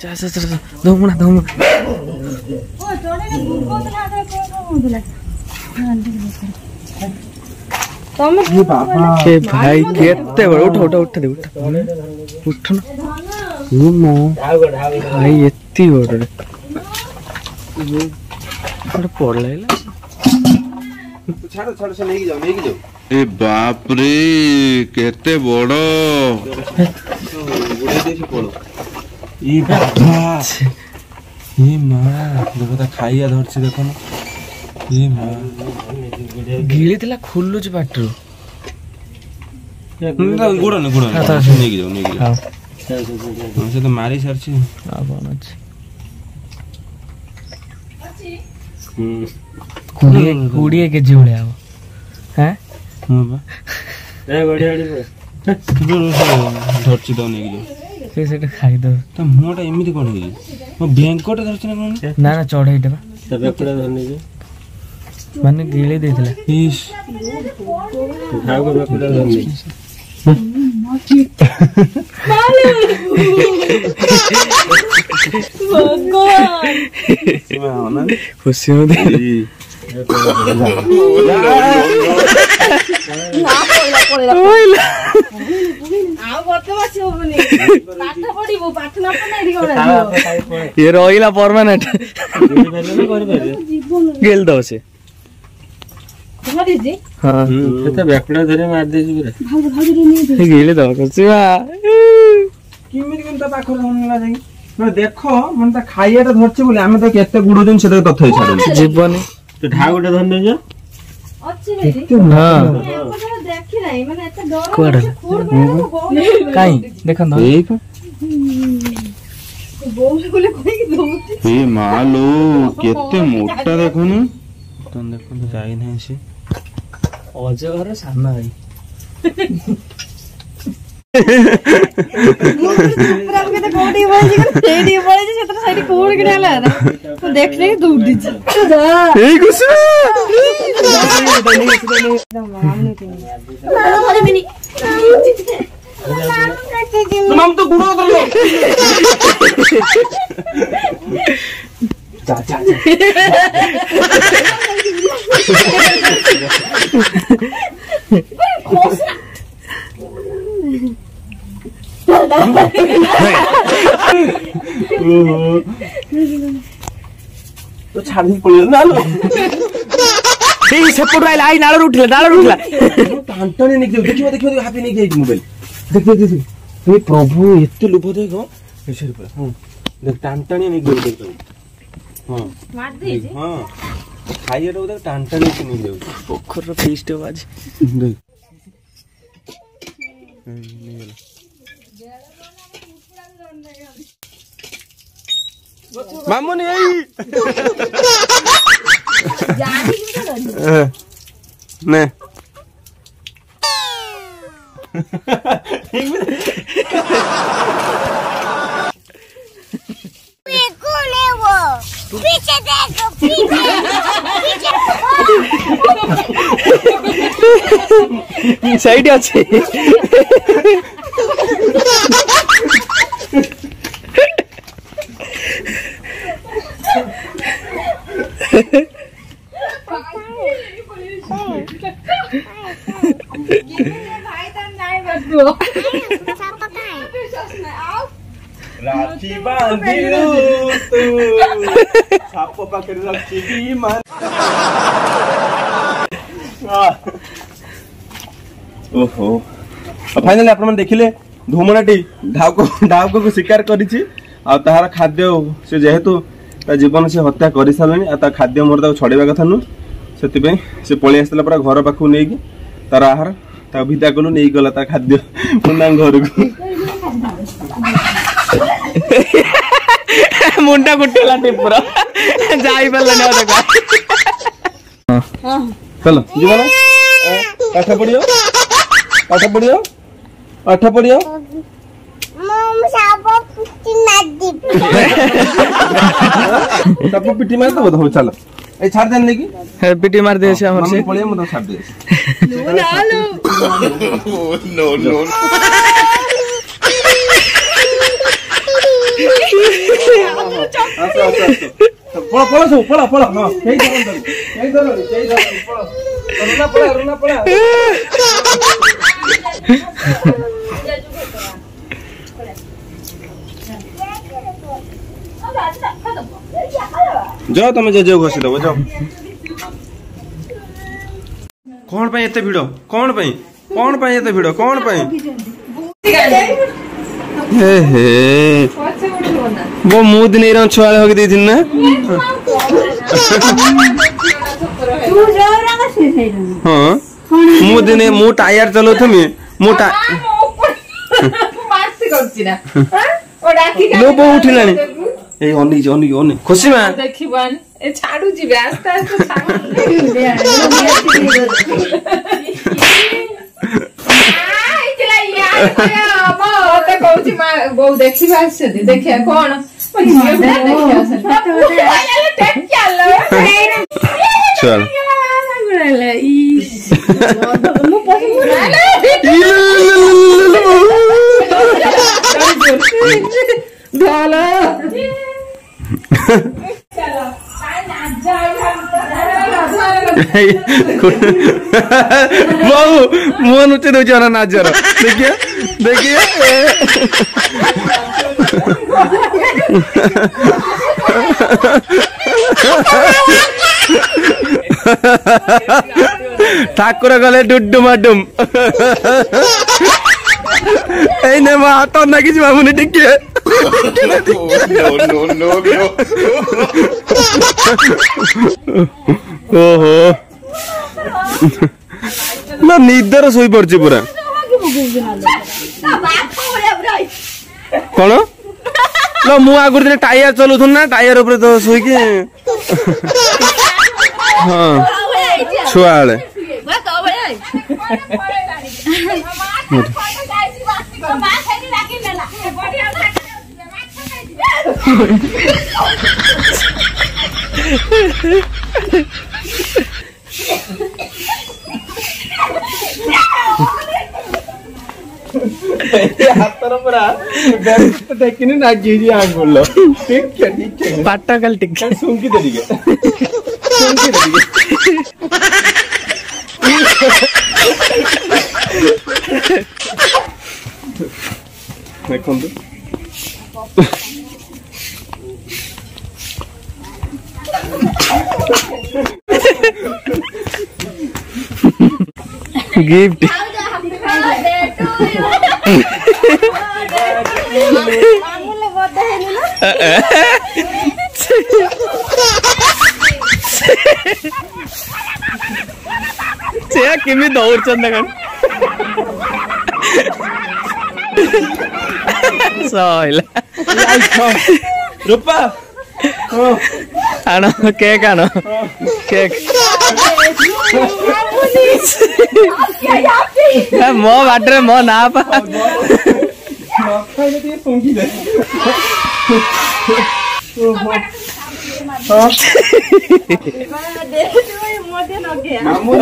धमुना भाई केते बड़ उठ उठ उठ दे उठ उठ ना भाई एत्ती बड़ पड़ला छाड़ छाड़ से लेके जाओ ए बाप रे केते बड़ गुड़े दे से पड़ो ई बाबा ई मां देखो ता खाइया धरछि देखो ना ई मां गिली थिला खुल्लुच पाटरू गुड़ ने लेके जाओ हां से तो मारी सरछि आ कोन अछि 20 केजी भले आबो हैं हां बा ए गड़ी आड़ी धरछि तो लेके जाओ से खाई दो तो मोटा एमिति कोन हे मो बैंकोट धरछि ना कोन ना ना चढ़ाईटा बा तबे पड़ा धरनी जे माने गिले देथिला इस खाओ को पड़ा धरनी भगवान खुशी हो दे ये रहिला परमानेंट गेल दो से हां तो बैकड़ा धरे मार देसी पूरा गेले दो खुशीवा किमित किंता पाखर होनला जाई न देखो मन ता खाइयाटा धरछि बोले आमे तो केते गुडो दिन सेते तथै छाडू जीवनी तो ढागुटा धरने जा अच्छी हां देखि नाही माने एते डर काई देखन दो एक बोले बोले कोई की दो ए मालो केते मोटा देखो न तन देखो तो जाई नाही से अजगर सामना भाई पुरा के तो कोडी बोली के तेडी बोली जे सेतर साइड कोड के डाला ना तो देखने के दूर दी ए गुस्सा तुम तो गुड़ो कर लो जा जा तो छाड़ी पड़े ना लो ए सेपट आइला आई नाळ उठला टांटने निक देखियो देखियो हापी निक जाई मोबाइल देख देख देख हे प्रभु एते लोभ देखो ऐसे पर हां देख टांटने निक देख हां मार दे जे हां खाइए तो देख टांटने निक निक जाऊ पोखर रो फीस्ट बाज देख मामूनी आई जानी के ने कौन है वो पीछे देखो पीछे साइड আছে राखी बांधिलु तू छाप पाखे रखी मान ओहो फाइनली आपण मन देखिले धूमनाटी ढाउको को शिकार करिछि आ ताहार खाद्य से जेहेतु ता जीवन से हत्या करि सालनी आ ता खाद्य मोर ता छडेबा कथा नु सेति पे से पळि आस्तला पर घर पाखु नै कि तार आहार ता विदा कलु नै गला ता खाद्य मुंडा घर को मुंडा गुटेला टिपुरा जाई पल्ला ने देखा हां चलो जीवन पाठ पढ़ियो मम साबो पिटी मार दी सब पिटी मार दो हो चलो ए छाड़ देन लेकी पिटी मार दे से हमर से पळे म तो छाड़ दे नो पळा पळा सब पळा पळा हां केही धरनी पळा रुना पळा जाओ तुम जेजे घोषि दबो जाओ कौन पे एते भिड़ कौन पे एते भिड़ कौन पे हे हे वो मुंह दिन इरा छुआले होके दी थिन ना तू जोरा का से सही हां मुंह दिन मु टायर चलो थमी मु टा मारते करछि ना ओ डाकी लो बो उठिलानी ए ओनी खुशी मा देखिबन ए छाडू जिबे आस्ते आस्ते छाडू बहु देखी देखिया कौन चल बहु मुह नुचे दौर नाचर देखिए ठाकुर गले डुडुमाडुम हाथ नागी बाबुनी टिके ओहो ना निदर शोई पड़ी पूरा कौन ना मु आगुरी दिन टायर चलाऊ ना टायर ऊपर तो शोक हाँ छुआ पाटा कल टिक सुंकी दे देखो गिफ्ट किमी दौड़ चंद रूपा आण केक आण केक मो बाटे मो ना पा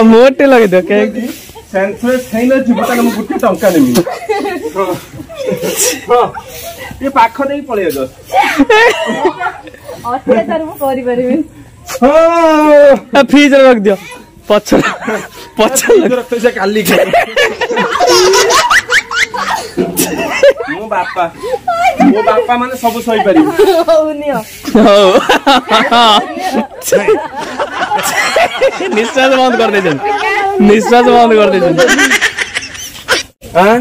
मोटे लगे दो केक सेंसलेस हैन जीवता हम गुटे टंका नेमी ये पाख देई पळे जा अत्याचार मु करि परिबे हां फ्रीज रे रख दियो पछल रखते से काली के मो बापा माने सब सही पारी होनियो निश्वास बंद कर दे निश्वास बंद कर दे हां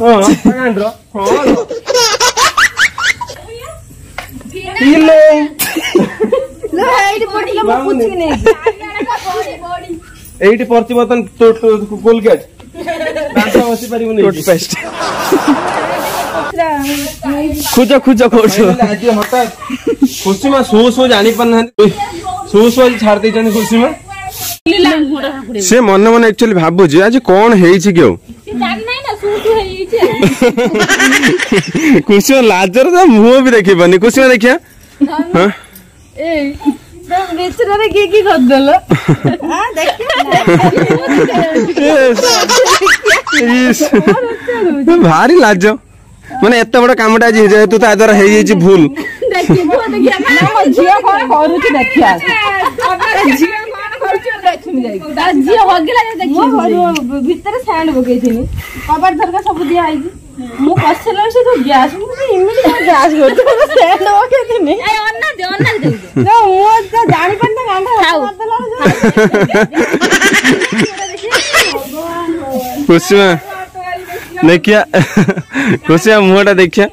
हां कांड्रो हां किलो लो एडी पडले मु पूछी नै एडी परची बतन तो कोलगेट दांत बसी परिबो टूथपेस्ट खुजा खोजो आज हठात खुशी में सो जानी पाना सो छाड़ दे खुशी में से मन मन एक्चुअली भाबु आज कौन है खुशी लाजर तो मुह भी देखी पानी खुशी में देखिया भारी लाज ମାନେ ଏତେ ବଡ କାମଟା ଆଜି ଯେହେତୁ ତା ଦ୍ୱାରା ହେଇଯାଇଛି ଭୁଲ ଝିଅ କଣ କରୁଛି ଦେଖିଆ ଭିତରେ ସ୍ୟାଣ୍ଡ ପକେଇଥିଲି କବାଟ ଝରକା ସବୁ ଦିଆ ହେଇଛି ମୁଁ ପଶିଲା ସେ ଯୋଉ ଗ୍ୟାସ ଏମିତି ଗ୍ୟାସ କରୁଛି ସ୍ୟାଣ୍ଡ ପକେଇଥିଲି ମୁଁ ଜାଣିପାରୁନି ତ ଗାଣ୍ଡା କୁସୁମା ଦେଖିଆ କୁସୁମା ମୁହଁଟା ଦେଖିଆ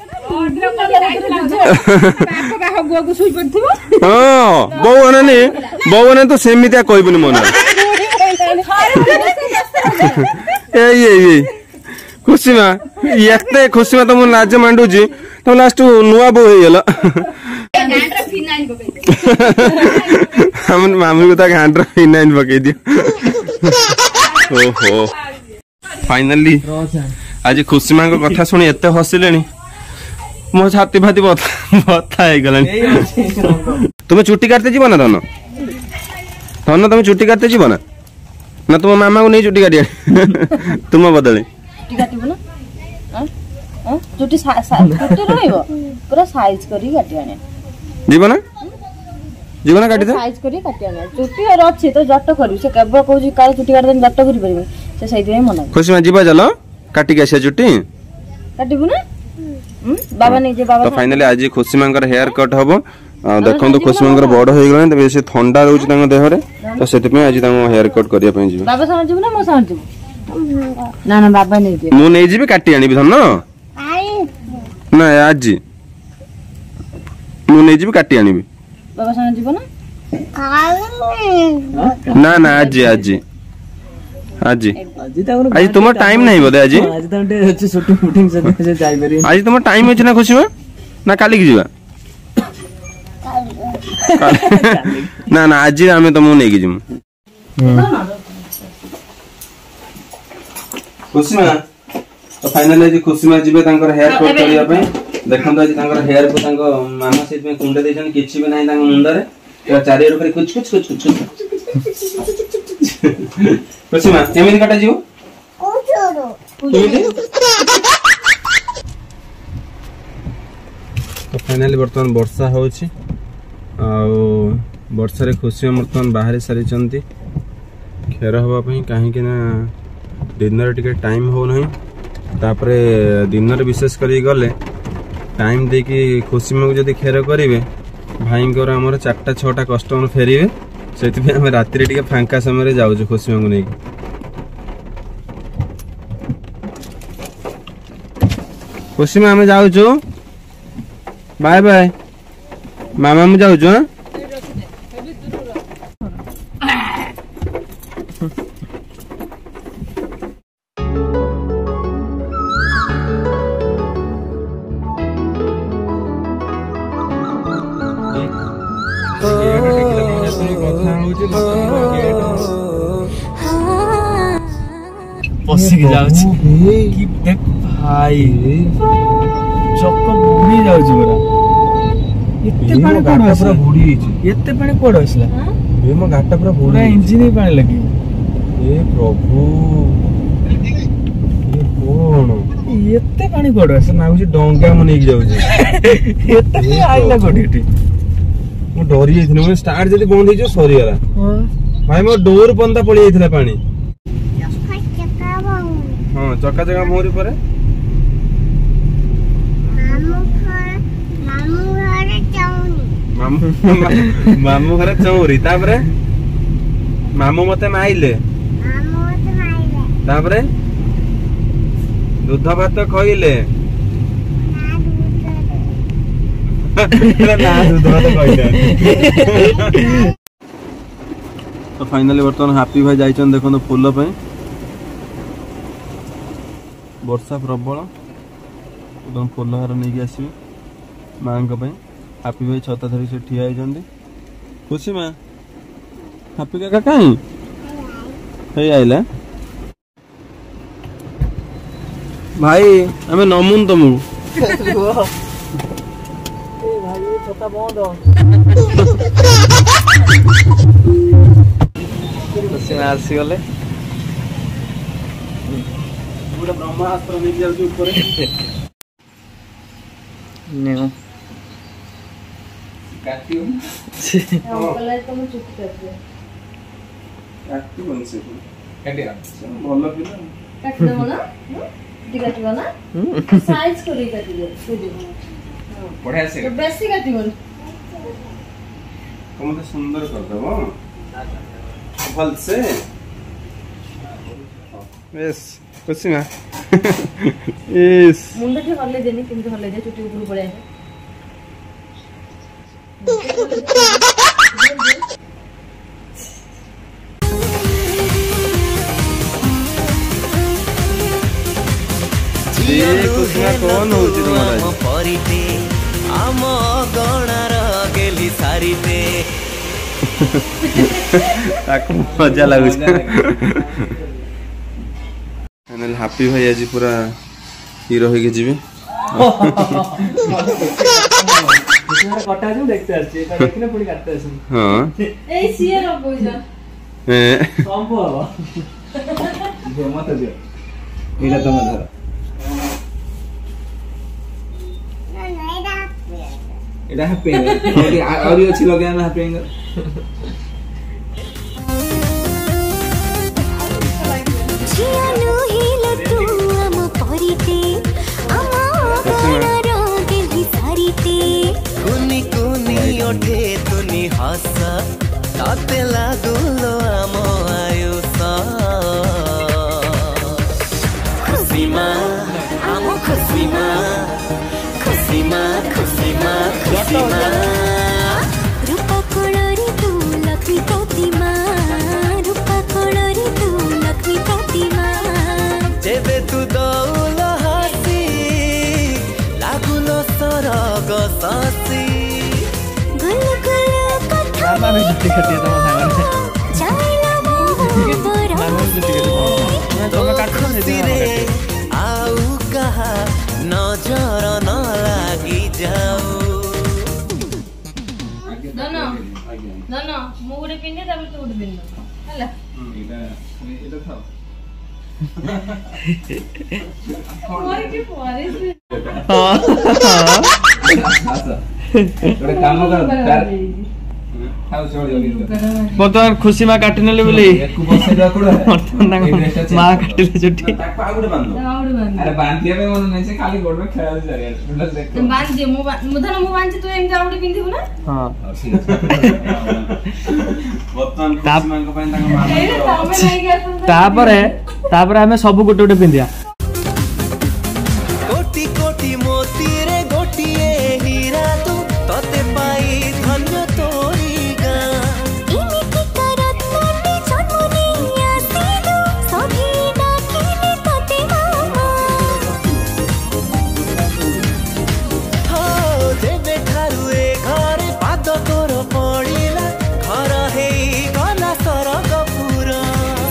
ହଁ ବୋଉ ଅନାନି ତ ସେମିତିଆ କହିବୁନି ମନେ ଏଇ କୁସୁମା ଏତେ କୁସୁମା ତମ ଲାଜ ମାଣ୍ଡୁଛି ତମ ଲାଷ୍ଟ ନୂଆ ବୋଉ ହେଇଗଲ ମାମୁକୁ ତା ଘାଣ୍ଟର ଫିନାଇଲ ପକେଇ ଦିଅ ଓହୋ फाइनली आज खुशीमा कथा शुणी एत हसिले मो छाती फाती बता तुम्हें चुट्टी काटते जीव ना धन धन तुम चुट्टी काटते जीव ना तुम मामा को नहीं चुट्टी काटी तुम बदले जीवन जीवन काटी साइज करी काटी आने चुट्टी और अछि तो जट्ट करू से केबल कहू काल चुट्टी काट देन जट्ट करी परिबे से सहित में मना खुशीमा जीवा चलो काटी के आसे चुट्टी काटिबु ना बाबा नहीं जे बाबा तो फाइनली आज खुशीमा हेयर कट हबो देखो तो खुशीमा बड़ हो गला तबे से ठंडा रहउछ तांग देह रे तो सेति में आज तांग हेयर कट करिया पई जीव बाबा समझ जीव ना मो समझ जीव ना ना बाबा नहीं जे मु नहीं जीबे काटी आनी धन ना आज मु नहीं जीबे काटी आनी बाबा समझ जीव ना ना आज आज आज आज तुम टाइम नहीं बोले आज आज तुम टाइम अच्छे ना खुशी ना काली की जीवा ना ना आज आम तुमको नहीं कि जीमु खुशीमा तो फाइनली आज खुशीमा जीवे तांकर हेयर कट करिया पे देखंतो आज तांकर हेयर को तांको मामा सेत में कुंडे देछन किछि भी नाही तांको मुंडा रे या चारियर पर कुछ कुछ कुछ कुछ खुशीमा केमिति काटा जीव कोचोरो तो फाइनली वर्तमान वर्षा होछि आ वर्षा रे खुशीमा वर्तमान बाहर सारी चंती खेर हवा पई काहे कि ना डिनर टिके टाइम हो नहीं तापरे डिनर विशेष करी गले टाइम दे कि खुशीमा को जदी खेर करिवे भाई आमर 4टा 6टा कस्टमर फेरवे से राति टे फांका समय जाऊँ खुशीमा को नहीं खुशीमा आम जाऊँ बाय बाय मामा मु जाऊँ पसिक जाउछि कि देख भाई चक्कर बुडी जाउछि बरा एते पानी कोड पूरा बुडी हिछि एते पानी कोड आसला ए मो गाटा पूरा पूरा इंजन ही पानी लगी ए प्रभु ये कोन एते पानी कोड आस नाउछि डंगा म नेक जाउछि एते आइला कोठीटी मो डरी जाइथिन मो स्टार्ट जदी बंद हे जो सरी गला भाई मो डोर बंदा पड़ी जाइथिला पानी हां चक्का जगह मोरी परे मामू घरे चौरी तापरे मामू मते माइले तापरे दूध भात खइले ना दूध भात खइले तो फाइनली वर्तमान हैप्पी भाई जाइछन देखो तो फूल पे वर्षा प्रबल एकदम फूल हार नहीं आसवे माँ हैप्पी भाई छता धरी से ठिया होती खुशी माँ हैप्पी काका कहीं आइला भाई आम नमुन तुमको छता बंद खुशी माँ आसीगले ब्रह्मास्त्र नहीं जाऊँ ऊपर नेओ काटियो अंकल तो मैं चुप कर दिया काटियो से काटिया भलो पिला काट दो ना काटिबो ना साइज करी काटिबो बढ़िया से तो बेसी काटिबो तुम तो सुंदर कर दबो भल से यस खुशी ना यस मुंडा के हल्ले देनी किंतु हल्ले दे चुटी ऊपर पड़े कौन होची तुम्हारा परिते आम गणार गेली सारीते ताको मजा लागु फाइनल हैप्पी भाई आज पूरा हीरो होके जीवे कटा जो देखते आछे एटा देखने पुणी काटते आछे हां ए सीए रो बोइजा संभव हवा जो मत दियो एटा तो मत एटा हैप्पी और अच्छी लगे ना हैप्पी जियानु हिला तू आम परिते आम गणार गेली सारीते कुनी कुनी ओठे तुनी हसा ताते लागुलो आम आयुष खुसीमा आम खुसीमा खुसीमा खुसीमा खुसीमा रूपा कोळरी तू लक्ष्मी प्रतिमा रूपा कोळरी तू लक्ष्मी प्रतिमा जेबे तू दौल हासी लागुलो सरग सासी गुल गुल कथा मामा भी जितते खाती है तमा सागरे चाइला मोर मामा भी जितते खाती तो मैं काटता नहीं दे आउ कहा नजर न लागी जाऊ दोनो दोनो मु गुडे पिन्ने तबे तू गुडे पिन्नो हला एटा था और के पारे से ଗୋଟେ କାମ କର ଖାଉ ଛୋड़ ଜଲ୍ଦି ବର୍ତ୍ତମାନ ଖୁସି ମା କାଟି ନେଲେ ବୋଲି ଏକୁ ବସେଇ ଦା କୋଡା ବର୍ତ୍ତମାନ ମା କାଟିଲେ ଚୁଟି ताको आ गुडे बांधो आउड बांध अरे बांधिया में मन नहीं से खाली गोड़ में खेला जा तुम बांध दे मु धन मु बांध तू एम आउड पिन्थिबु ना हां बर्तन खुशी मांग पय ताको मान ए तमे नहीं गया तापरे हमें सब गोटे गोटे पिंदिया कोटि कोटि मोती रे गोटिए हीरा तू तते पाई धन्य तोरी गा इमिति करत मोटे जन्मनी आसीलु सभी डाकिले तते मामा हो जेबे ठारू ए घरे पाद तोर पड़िला घर हेई गला सरग पुरा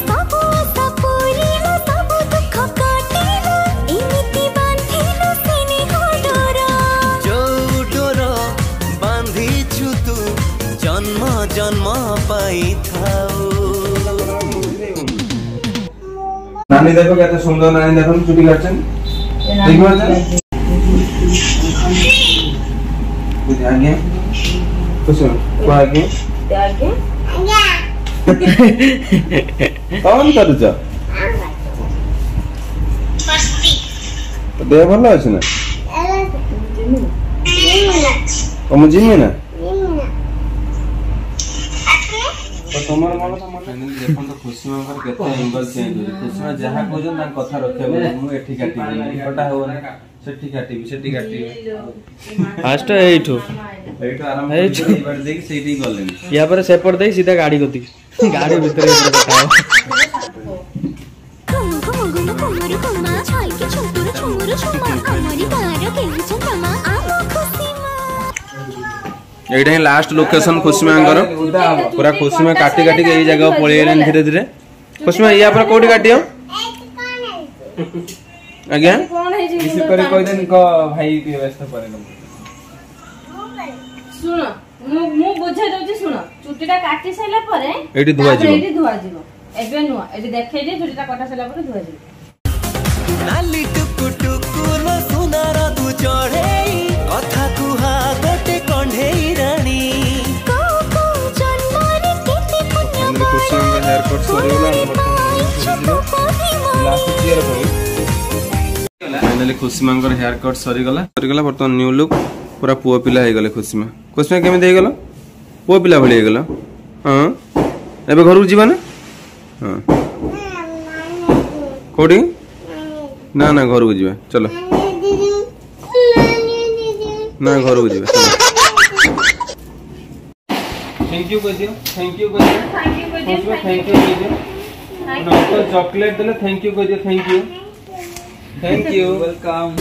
सबु सपुरिलो सबु दुख काटिलो इमिति बांधिलो सिने होडोरा जो डोर बांधी छु तू जन्म जन्म पाई थाऊ नानी देखो केते सुंदर नानी देखो चुटी काटछन देखो जा कुछ आगे कुछ को आगे आगे कौन करूछ देह भल अछि ना कम जिमी ना तो तमर मन तो मन देखन तो खुशी मांगर केते एंगल चेंज हो खुशी मा जहा कोजन ना कथा रखे मु एठी काटी कटा हो ना सेठी काटी फास्ट एठो एठो आराम से इबार देख सेठी गलेनी या पर सेपट दे सीधा गाड़ी गति गाड़ी भीतर कटाओ कुम कुम गुम कुमरु कुमा छाई के छुटुरु छुमुरु छुमा अमरी तार केलु चंद्रमा आमो खुसीमा एटा ही लास्ट लोकेशन खुशी मांगर पूरा खुशी में काटी काटी के एई जगह पळे गेलन धीरे धीरे खुशी में या पर कोठी काटियो आज्ञा कौन है जी इसी पर कोई दिन को भाई के व्यस्त परे सुन मु बुझे दउची सुन चुटीटा काटी सैला परे एठी धुआ जिवो एठी धुआ जिवो एबे नुआ एठी देखै दे चुटीटा कटा सैला परे धुआ जिवो नाली टुकु टुकु लो सुनार तू चढ़े कथा फाइनाली खुशी मांकर हेयर कट सरीगला बर्तमान न्यू लुक पूरा पुओ पिला हो गले खुशी माँ केमी हो गल पुओ पिला भाई हो हाँ एबे घर को जीवा ना हाँ कौटी ना ना घर को जीवा चलो ना घर को जीवा थैंक यू कह दियो थैंक यू कह दियो थैंक यू कह दियो चॉकलेट देले थैंक यू कह दियो थैंक यू वेलकम